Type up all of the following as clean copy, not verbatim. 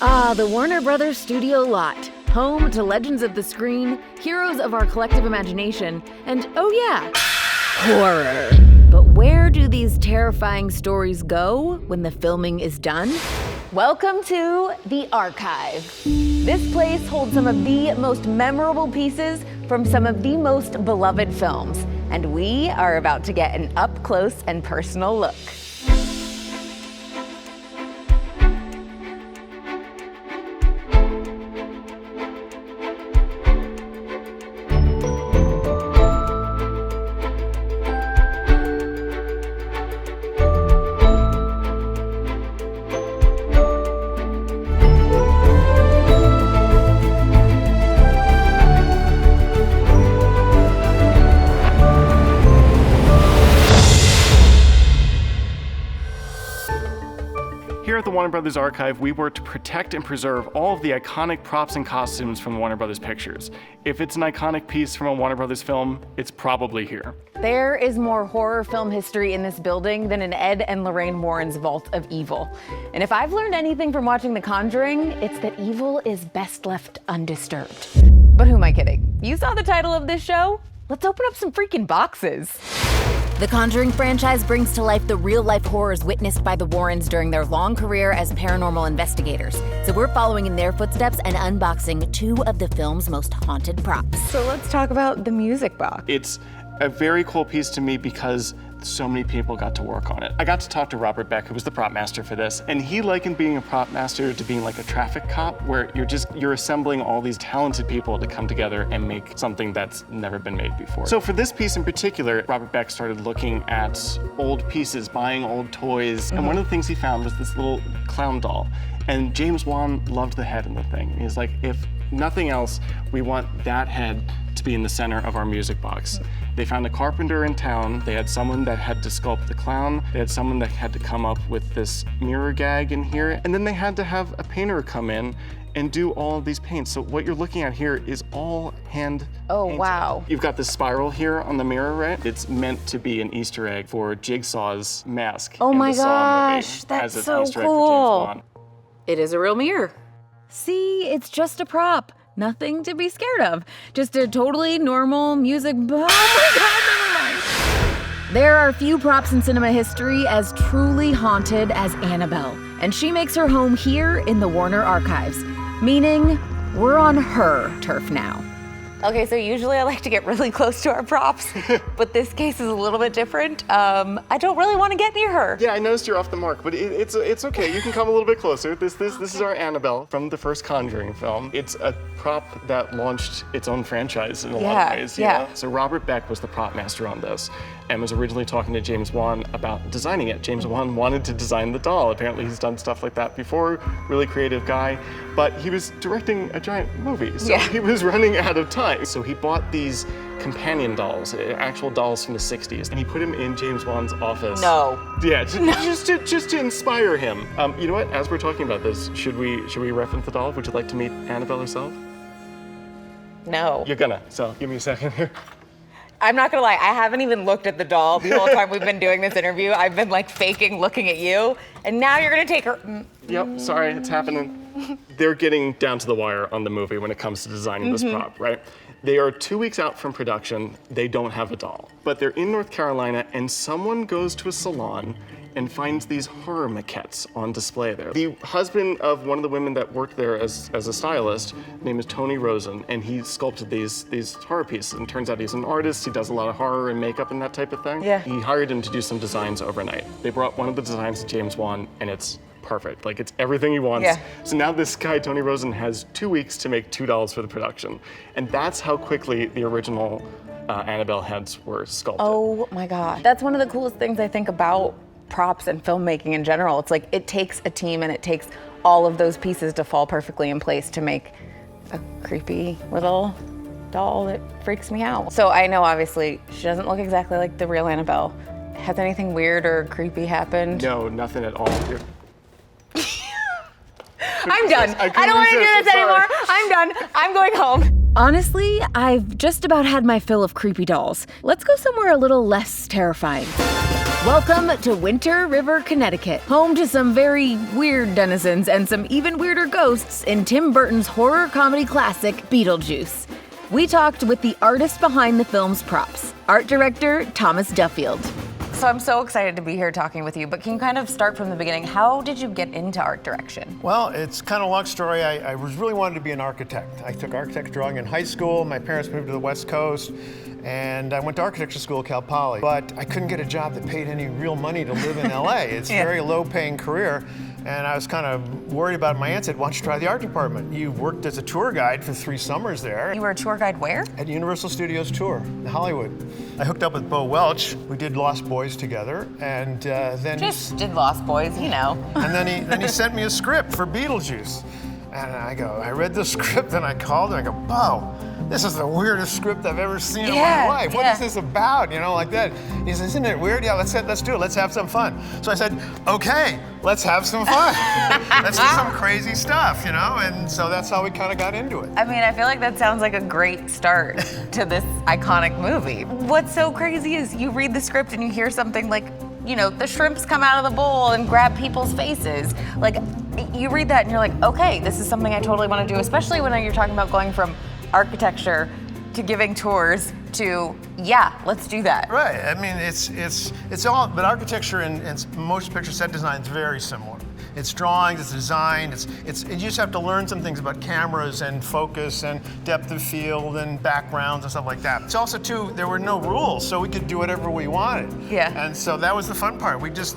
Ah, the Warner Brothers studio lot. Home to legends of the screen, heroes of our collective imagination, and oh yeah, horror. But where do these terrifying stories go when the filming is done? Welcome to the Archive. This place holds some of the most memorable pieces from some of the most beloved films, and we are about to get an up-close and personal look. Here at the Warner Brothers Archive, we work to protect and preserve all of the iconic props and costumes from Warner Brothers Pictures. If it's an iconic piece from a Warner Brothers film, it's probably here. There is more horror film history in this building than in Ed and Lorraine Warren's Vault of Evil. And if I've learned anything from watching The Conjuring, it's that evil is best left undisturbed. But who am I kidding? You saw the title of this show? Let's open up some freaking boxes. The Conjuring franchise brings to life the real-life horrors witnessed by the Warrens during their long career as paranormal investigators. So we're following in their footsteps and unboxing two of the film's most haunted props. So let's talk about the music box. It's a very cool piece to me because so many people got to work on it. I got to talk to Robert Beck, who was the prop master for this, and he likened being a prop master to being like a traffic cop, where you're assembling all these talented people to come together and make something that's never been made before. So for this piece in particular, Robert Beck started looking at old pieces, buying old toys, and one of the things he found was this little clown doll. And James Wan loved the head in the thing. He was like, if nothing else, we want that head to be in the center of our music box. They found a carpenter in town. They had someone that had to sculpt the clown. They had someone that had to come up with this mirror gag in here. And then they had to have a painter come in and do all of these paints. So what you're looking at here is all hand painted. Wow. You've got this spiral here on the mirror, right? It's meant to be an Easter egg for Jigsaw's mask. Oh in my the Saw gosh, movie, that's as an so Easter egg for cool. James Wan. It is a real mirror. See, it's just a prop. Nothing to be scared of. Just a totally normal music. Oh my God, never mind. There are few props in cinema history as truly haunted as Annabelle, and she makes her home here in the Warner Archives, meaning we're on her turf now. Okay, so usually I like to get really close to our props, but this case is a little bit different. I don't really want to get near her. Yeah, I noticed you're off the mark, but it's okay. You can come a little bit closer. This is our Annabelle from the first Conjuring film. It's a prop that launched its own franchise in a lot of ways. Yeah. So Robert Beck was the prop master on this and was originally talking to James Wan about designing it. James Wan wanted to design the doll. Apparently he's done stuff like that before, really creative guy, but he was directing a giant movie, so he was running out of time. So he bought these companion dolls, actual dolls from the 60s, and he put them in James Wan's office. No. Yeah, just to inspire him. You know what, as we're talking about this, should we reference the doll? Would you like to meet Annabelle herself? No. You're gonna, so give me a second here. I'm not gonna lie, I haven't even looked at the doll the whole time we've been doing this interview. I've been like faking looking at you, and now you're gonna take her. Yep, sorry, it's happening. They're getting down to the wire on the movie when it comes to designing this prop, right? They are 2 weeks out from production. They don't have a doll, but they're in North Carolina, and someone goes to a salon and finds these horror maquettes on display there. The husband of one of the women that worked there as a stylist, his name is Tony Rosen, and he sculpted these horror pieces. And turns out he's an artist. He does a lot of horror and makeup and that type of thing. Yeah. He hired him to do some designs overnight. They brought one of the designs to James Wan, and it's perfect. Like, it's everything he wants. Yeah. So now this guy, Tony Rosen, has 2 weeks to make $2 for the production. And that's how quickly the original Annabelle heads were sculpted. Oh my God. That's one of the coolest things I think about props and filmmaking in general. It's like it takes a team and it takes all of those pieces to fall perfectly in place to make a creepy little doll that freaks me out. So I know obviously she doesn't look exactly like the real Annabelle. Has anything weird or creepy happened? No, nothing at all. I'm done. I don't want to do this anymore. I'm done. I'm going home. Honestly, I've just about had my fill of creepy dolls. Let's go somewhere a little less terrifying. Welcome to Winter River, Connecticut, home to some very weird denizens and some even weirder ghosts in Tim Burton's horror comedy classic, Beetlejuice. We talked with the artist behind the film's props, art director Thomas Duffield. So I'm so excited to be here talking with you, but can you kind of start from the beginning? How did you get into art direction? Well, it's kind of a long story. I really wanted to be an architect. I took architecture drawing in high school. My parents moved to the West Coast, and I went to architecture school at Cal Poly. But I couldn't get a job that paid any real money to live in LA. It's a very low-paying career. And I was kind of worried about it. My aunt said, why don't you try the art department? You worked as a tour guide for 3 summers there. You were a tour guide where? At Universal Studios Tour in Hollywood. I hooked up with Bo Welch. We did Lost Boys together, and then Just did Lost Boys, you know. And then he sent me a script for Beetlejuice. And I read the script, and I called him, I go, Bo, this is the weirdest script I've ever seen in my life. What is this about? You know, like that. He says, isn't it weird? Yeah, let's do it. Let's have some fun. So I said, okay, let's have some fun. Let's do some crazy stuff, you know? And so that's how we kind of got into it. I mean, I feel like that sounds like a great start to this iconic movie. What's so crazy is you read the script and you hear something like, you know, the shrimps come out of the bowl and grab people's faces. Like, you read that and you're like, okay, this is something I totally want to do, especially when you're talking about going from architecture to giving tours to, yeah, let's do that. Right, I mean, it's all, but architecture and motion picture set design is very similar. It's drawings, it's design, you just have to learn some things about cameras and focus and depth of field and backgrounds and stuff like that. It's also too, there were no rules, so we could do whatever we wanted. Yeah. And so that was the fun part. We just,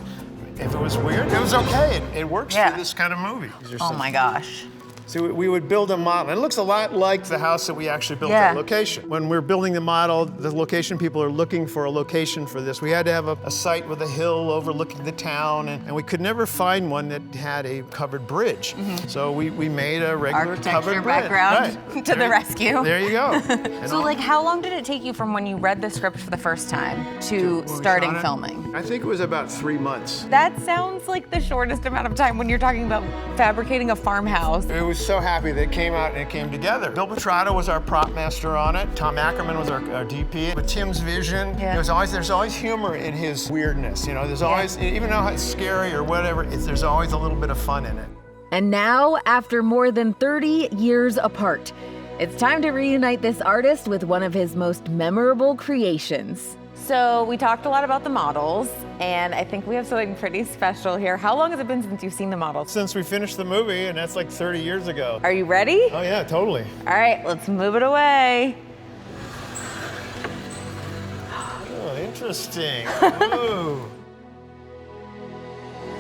if it was weird, it was okay. It works for this kind of movie. Oh my gosh. So we would build a model. It looks a lot like the house that we actually built at location. When we're building the model, the location people are looking for a location for this. We had to have a site with a hill overlooking the town, and we could never find one that had a covered bridge. So we made a regular covered bridge. Background to the rescue. There you go. So like, how long did it take you from when you read the script for the first time to starting filming? I think it was about 3 months. That sounds like the shortest amount of time when you're talking about fabricating a farmhouse. It was so happy that it came out and it came together. Bill Petrotto was our prop master on it. Tom Ackerman was our DP. But Tim's vision, there's always humor in his weirdness. You know, there's always, even though it's scary or whatever, there's always a little bit of fun in it. And now, after more than 30 years apart, it's time to reunite this artist with one of his most memorable creations. So we talked a lot about the models, and I think we have something pretty special here. How long has it been since you've seen the models? Since we finished the movie, and that's like 30 years ago. Are you ready? Oh yeah, totally. All right, let's move it away. Oh, interesting. Ooh.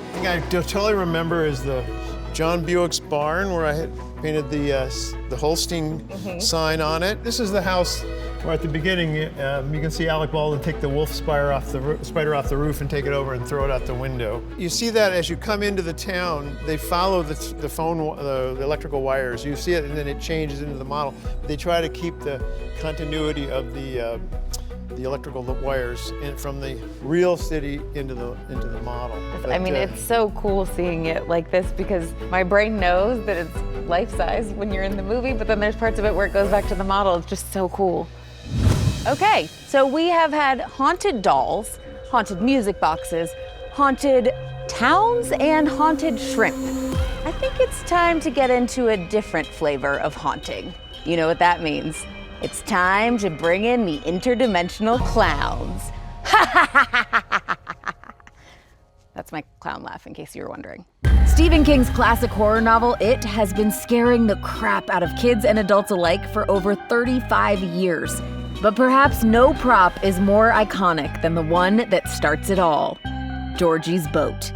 The thing I totally remember is the John Buick's barn where I had painted the Holstein sign on it. This is the house where at the beginning you can see Alec Baldwin take the wolf spider off the roof and take it over and throw it out the window. You see that as you come into the town, they follow the electrical wires. You see it and then it changes into the model. They try to keep the continuity of the electrical wires from the real city into the model. I mean, it's so cool seeing it like this because my brain knows that it's life-size when you're in the movie, but then there's parts of it where it goes back to the model. It's just so cool. Okay, so we have had haunted dolls, haunted music boxes, haunted towns, and haunted shrimp. I think it's time to get into a different flavor of haunting. You know what that means? It's time to bring in the interdimensional clowns. That's my clown laugh, in case you were wondering. Stephen King's classic horror novel, It, has been scaring the crap out of kids and adults alike for over 35 years. But perhaps no prop is more iconic than the one that starts it all, Georgie's boat.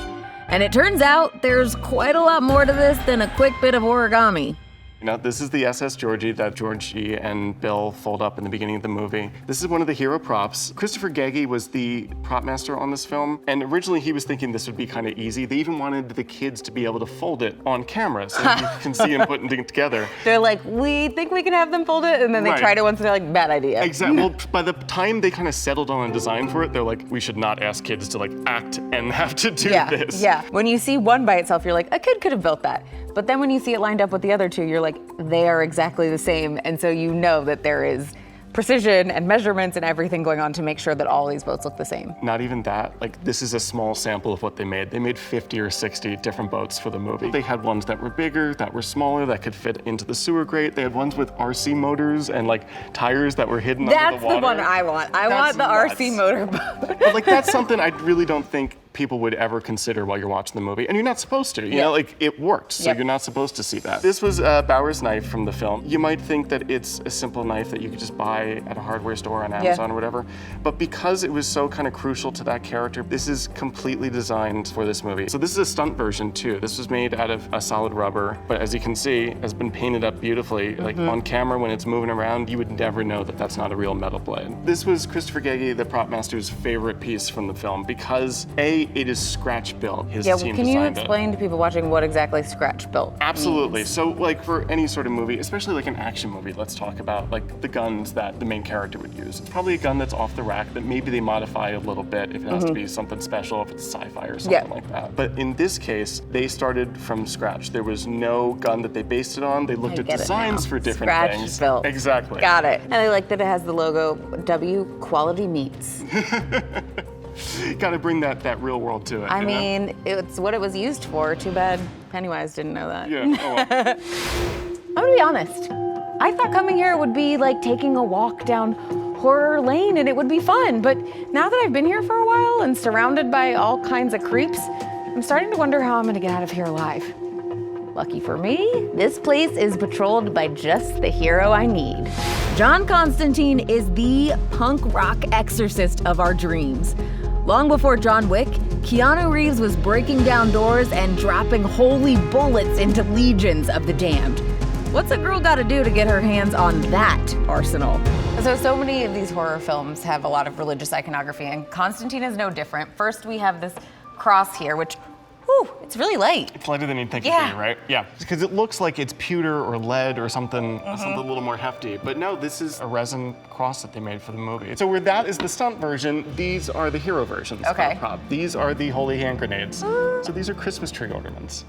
And it turns out there's quite a lot more to this than a quick bit of origami. Now, this is the SS Georgie that Georgie and Bill fold up in the beginning of the movie. This is one of the hero props. Christopher Geggy was the prop master on this film, and originally he was thinking this would be kind of easy. They even wanted the kids to be able to fold it on camera so you can see them putting it together. They're like, we think we can have them fold it, and then they tried it once and they're like, bad idea. Exactly. Well, by the time they kind of settled on a design for it, they're like, we should not ask kids to like act and have to do this. Yeah, when you see one by itself, you're like, a kid could have built that. But then when you see it lined up with the other two, you're like, they are exactly the same. And so you know that there is precision and measurements and everything going on to make sure that all these boats look the same. Not even that, like this is a small sample of what they made. They made 50 or 60 different boats for the movie. They had ones that were bigger, that were smaller, that could fit into the sewer grate. They had ones with RC motors and like tires that were hidden under the water. That's the one I want. I want the RC motor boat. But like that's something I really don't think people would ever consider while you're watching the movie, and you're not supposed to. You know, like it worked, so you're not supposed to see that. This was Bauer's knife from the film. You might think that it's a simple knife that you could just buy at a hardware store on Amazon or whatever, but because it was so kind of crucial to that character, this is completely designed for this movie. So this is a stunt version too. This was made out of a solid rubber, but as you can see, has been painted up beautifully. Like on camera, when it's moving around, you would never know that that's not a real metal blade. This was Christopher Gagey, the prop master's favorite piece from the film because A, it is scratch built. His team can you designed explain to people watching what exactly scratch built Absolutely. means? So like for any sort of movie, especially like an action movie, let's talk about like the guns that the main character would use. It's probably a gun that's off the rack that maybe they modify a little bit if it has to be something special, if it's sci-fi or something like that. But in this case, they started from scratch. There was no gun that they based it on. They looked at designs for different things. Scratch built. Exactly. Got it. And I like that it has the logo W Quality Meats. Got to bring that real world to it. I mean, it's what it was used for. Too bad Pennywise didn't know that. Yeah. Oh, well. I'm gonna be honest. I thought coming here would be like taking a walk down horror lane and it would be fun. But now that I've been here for a while and surrounded by all kinds of creeps, I'm starting to wonder how I'm gonna get out of here alive. Lucky for me, this place is patrolled by just the hero I need. John Constantine is the punk rock exorcist of our dreams. Long before John Wick, Keanu Reeves was breaking down doors and dropping holy bullets into legions of the damned. What's a girl gotta do to get her hands on that arsenal? So many of these horror films have a lot of religious iconography, and Constantine is no different. First, we have this cross here, which, whew, it's really light. It's lighter than you'd think it'd be, right? Yeah, because it looks like it's pewter or lead or something, something a little more hefty. But no, this is a resin cross that they made for the movie. So where that is the stunt version, these are the hero versions of the prop. These are the holy hand grenades. So these are Christmas tree ornaments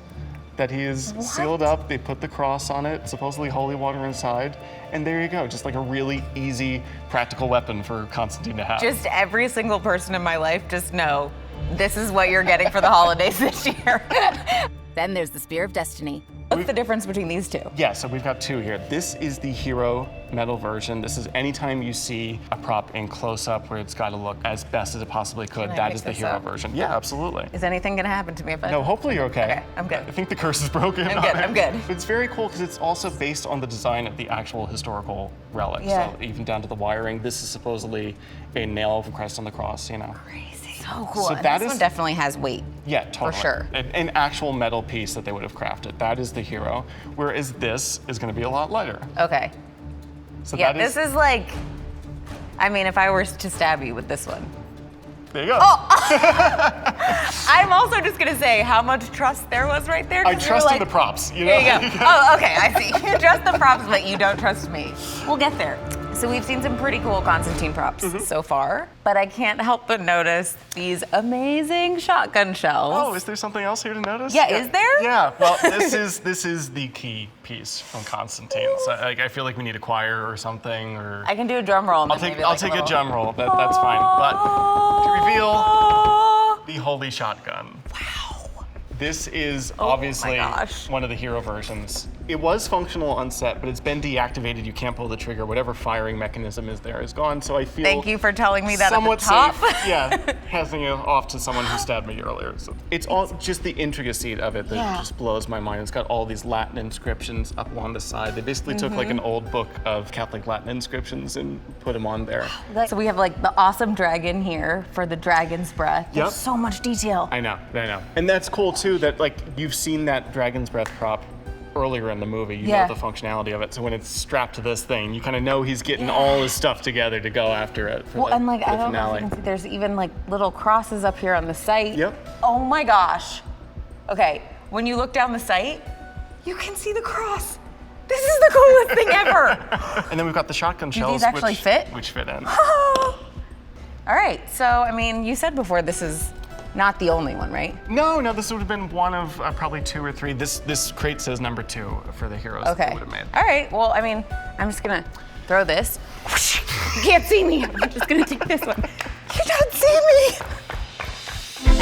that he is sealed up. They put the cross on it, supposedly holy water inside, and there you go. Just like a really easy, practical weapon for Constantine to have. Just every single person in my life, just know this is what you're getting for the holidays this year. Then there's the Spear of Destiny. What's the difference between these two? Yeah, so we've got two here. This is the hero metal version. This is anytime you see a prop in close-up where it's got to look as best as it possibly could, that is the hero version. Yeah, absolutely. Is anything gonna happen to me if I... No, hopefully you're okay. Okay, I'm good. I think the curse is broken. I'm good. It's very cool because it's also based on the design of the actual historical relic. Yeah. So even down to the wiring, this is supposedly a nail of Christ on the cross, you know. Crazy. So cool. So And that this is- one definitely has weight. Yeah, totally. For sure. An actual metal piece that they would have crafted. That is the hero. Whereas this is going to be a lot lighter. Okay. So Yeah, that is, this is like, I mean, if I were to stab you with this one. there you go. I'm also just gonna say how much trust there was right there. I 'cause you were trust in like, the props. You know? There you go. Oh, okay, I see. You trust the props, but you don't trust me. We'll get there. So we've seen some pretty cool Constantine props so far, but I can't help but notice these amazing shotgun shells. Oh, is there something else here to notice? Yeah, is there? Yeah. Well, this is the key piece from Constantine. So I feel like we need a choir or something, or I can do a drum roll. I'll take a drum roll. That's fine. But to reveal the holy shotgun. Wow. This is Oh obviously my gosh. one of the hero versions. It was functional on set, but it's been deactivated. You can't pull the trigger. Whatever firing mechanism is there is gone. So I feel Thank you for telling me that somewhat at the top. safe. Yeah, passing it off to someone who stabbed me earlier. So it's all just the intricacy of it that just blows my mind. It's got all these Latin inscriptions up along the side. They basically took like an old book of Catholic Latin inscriptions and put them on there. So we have like the awesome dragon here for the dragon's breath. There's Yep. so much detail. I know. And that's cool too, that like you've seen that dragon's breath prop earlier in the movie. You know the functionality of it. So when it's strapped to this thing, you kind of know he's getting all his stuff together to go after it for And like, the I don't know if finale. you can see, there's even like little crosses up here on the site. Yep. Oh my gosh. Okay, when you look down the site, you can see the cross. This is the coolest thing ever. And then we've got the shotgun shells, these actually fit? which fit in. All right, so I mean, you said before this is not the only one, right? No, this would have been one of probably 2 or 3. This crate says number 2 for the heroes that they Okay. would have made. All right, well, I mean, I'm just gonna throw this. You can't see me. I'm just gonna take this one. You don't see me.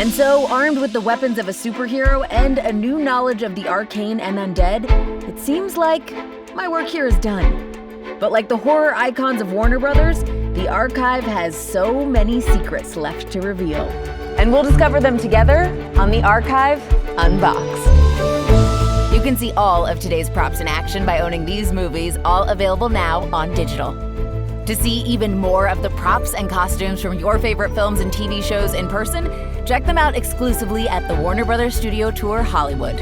And so, armed with the weapons of a superhero and a new knowledge of the arcane and undead, it seems like my work here is done. But like the horror icons of Warner Brothers, the archive has so many secrets left to reveal. And we'll discover them together on the Archive Unboxed. You can see all of today's props in action by owning these movies, all available now on digital. To see even more of the props and costumes from your favorite films and TV shows in person, check them out exclusively at the Warner Brothers Studio Tour Hollywood.